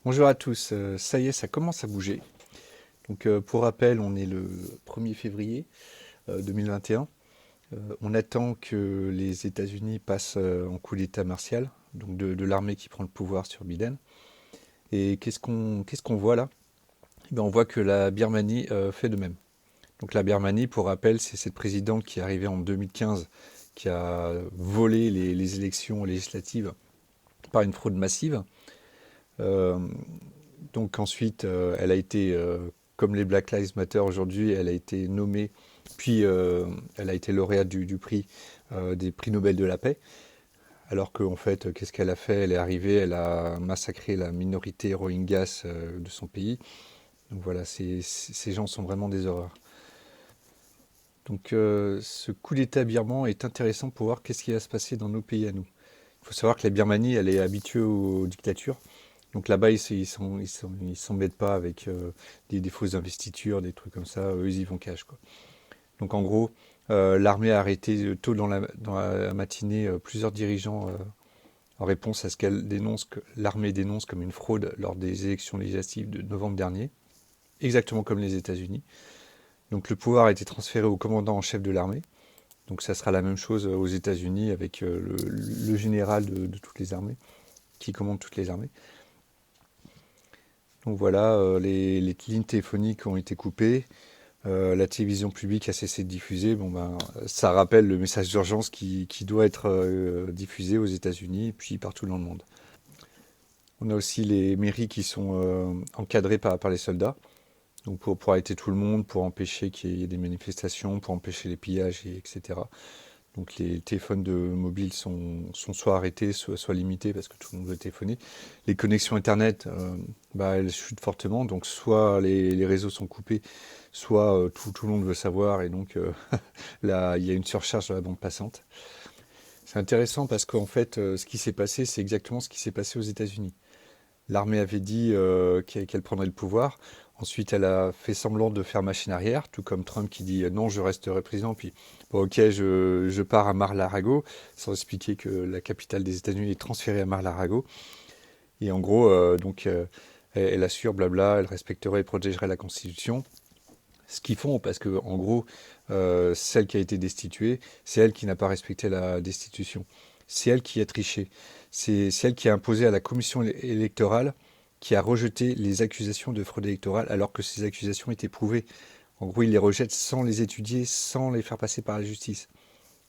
Bonjour à tous, ça y est, ça commence à bouger. Donc pour rappel, on est le 1er février 2021. On attend que les États-Unis passent en coup d'état martial, donc de l'armée qui prend le pouvoir sur Biden. Et qu'est-ce qu'on voit là? Eh ben, on voit que la Birmanie fait de même. Donc la Birmanie, pour rappel, c'est cette présidente qui est arrivée en 2015, qui a volé les élections législatives par une fraude massive. Euh, Donc ensuite, elle a été, comme les Black Lives Matter aujourd'hui, elle a été nommée, puis elle a été lauréate du prix, des prix Nobel de la paix. Alors qu'en fait, qu'est-ce qu'elle a fait? Elle est arrivée, elle a massacré la minorité Rohingyas de son pays. Donc voilà, ces gens sont vraiment des horreurs. Donc ce coup d'État birman est intéressant pour voir qu'est-ce qui va se passer dans nos pays à nous. Il faut savoir que la Birmanie, elle est habituée aux dictatures. Donc là-bas, ils s'embêtent pas avec des fausses investitures, des trucs comme ça. Eux, ils y vont cash, quoi. Donc en gros, l'armée a arrêté tôt dans la matinée plusieurs dirigeants en réponse à ce qu'elle dénonce, que l'armée dénonce comme une fraude lors des élections législatives de novembre dernier, exactement comme les États-Unis. Donc le pouvoir a été transféré au commandant en chef de l'armée. Donc ça sera la même chose aux États-Unis avec le général de toutes les armées, qui commande toutes les armées. Donc voilà, les lignes téléphoniques ont été coupées, la télévision publique a cessé de diffuser. Bon ben, ça rappelle le message d'urgence qui doit être diffusé aux États-Unis et puis partout dans le monde. On a aussi les mairies qui sont encadrées par les soldats, donc pour arrêter tout le monde, pour empêcher qu'il y ait des manifestations, pour empêcher les pillages, etc. Donc les téléphones de mobile sont soit arrêtés, soit limités parce que tout le monde veut téléphoner. Les connexions Internet, bah, elles chutent fortement, donc soit les réseaux sont coupés, soit tout le monde veut savoir et donc là, il y a une surcharge de la bande passante. C'est intéressant parce qu'en fait, ce qui s'est passé, c'est exactement ce qui s'est passé aux États-Unis. L'armée avait dit qu'elle prendrait le pouvoir. Ensuite, elle a fait semblant de faire machine arrière, tout comme Trump qui dit non, je resterai président. Puis, bon, ok, je pars à Mar-a-Lago, sans expliquer que la capitale des États-Unis est transférée à Mar-a-Lago. Et en gros, elle assure, blabla, elle respecterait et protégerait la Constitution. Ce qu'ils font, parce que en gros, celle qui a été destituée, c'est elle qui n'a pas respecté la destitution. C'est elle qui a triché. C'est elle qui a imposé à la commission électorale qui a rejeté les accusations de fraude électorale alors que ces accusations étaient prouvées. En gros, ils les rejettent sans les étudier, sans les faire passer par la justice.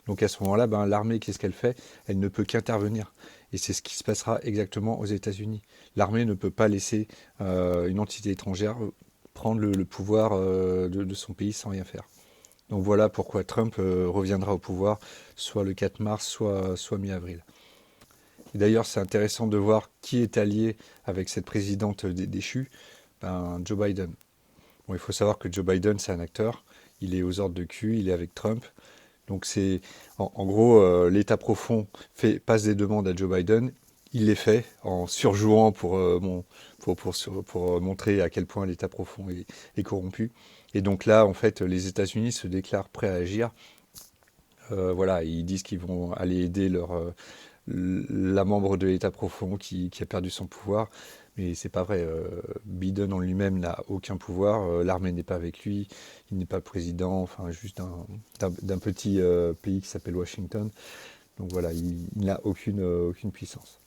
Donc à ce moment-là, ben, l'armée, qu'est-ce qu'elle fait? Elle ne peut qu'intervenir. Et c'est ce qui se passera exactement aux États-Unis. L'armée ne peut pas laisser une entité étrangère prendre le pouvoir de son pays sans rien faire. Donc voilà pourquoi Trump reviendra au pouvoir soit le 4 mars, soit mi-avril. Et d'ailleurs, c'est intéressant de voir qui est allié avec cette présidente déchue, ben, Joe Biden. Bon, il faut savoir que Joe Biden, c'est un acteur. Il est aux ordres de cul, il est avec Trump. Donc c'est en gros l'État profond passe des demandes à Joe Biden, il les fait en surjouant pour montrer à quel point l'État profond est corrompu. Et donc là, en fait, les États-Unis se déclarent prêts à agir. Voilà, ils disent qu'ils vont aller aider la membre de l'État profond qui a perdu son pouvoir. Mais c'est pas vrai. Biden en lui-même n'a aucun pouvoir. L'armée n'est pas avec lui. Il n'est pas président. Enfin, juste d'un petit pays qui s'appelle Washington. Donc voilà, il n'a aucune puissance.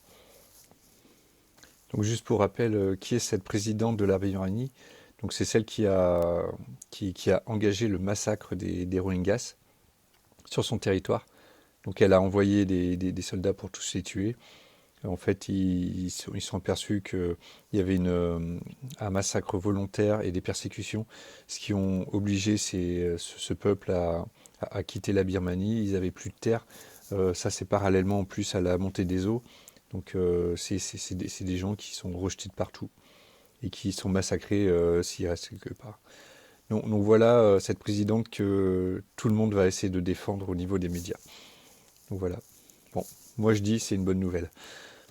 Donc juste pour rappel, qui est cette présidente de la Birmanie? Donc c'est celle qui a engagé le massacre des Rohingyas sur son territoire. Donc elle a envoyé des soldats pour tous les tuer. En fait, ils sont aperçus qu'il y avait un massacre volontaire et des persécutions, ce qui ont obligé ce peuple à quitter la Birmanie. Ils n'avaient plus de terre. Ça, c'est parallèlement en plus à la montée des eaux. Donc, c'est des gens qui sont rejetés de partout et qui sont massacrés s'ils restent quelque part. Donc voilà cette présidente que tout le monde va essayer de défendre au niveau des médias. Donc voilà. Bon, moi je dis c'est une bonne nouvelle.